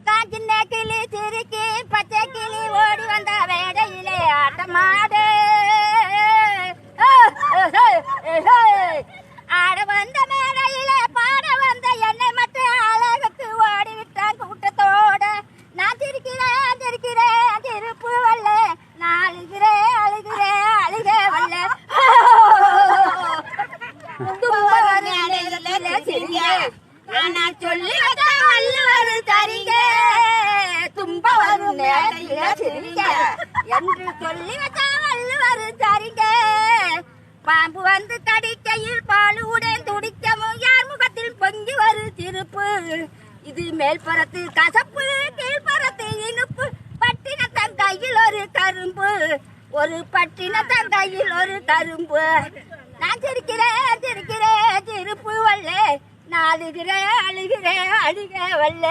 பக்கம் சின்ன கிளி சிரிக்கி பச்சை கிளி ஓடி வந்த வேடையிலே ஆட்டமாடு ஆட வந்த மேடையிலே பாட வந்த என்னை மட்டும் அழகுக்கு ஓடி விட்டான் கூட்டத்தோட. நான் சிரிக்கிறேன் சிரிக்கிறேன் திருப்பு வல்ல, நான் அழுகிறேன் அழுகிறேன் அழுக வல்ல. நான் சொல்லி வச்ச வள்ளுவர் தரிங்க, தும்ப வரும் நேரையில சிரிங்க என்று சொல்லி வச்ச வள்ளுவர் தரிங்க. பாம்பு வந்து கடிக்கையில் பாலுடன் துடிக்கவும் யார் முகத்தில் பொங்கி வரும் சிரிப்பு. இது மேல்புறத்து கசப்பு கீழ்புறத்து இனிப்பு, பட்டினத்தன் கையில் ஒரு கரும்பு, ஒரு பட்டினத்தன் கையில் ஒரு கரும்பு. நான் சிரிக்கிறேன் சிரிக்கிறேன் சிரிப்பு வல்ல, நான் அழுகிறேன் அழுகிறேன் அழுக வல்ல.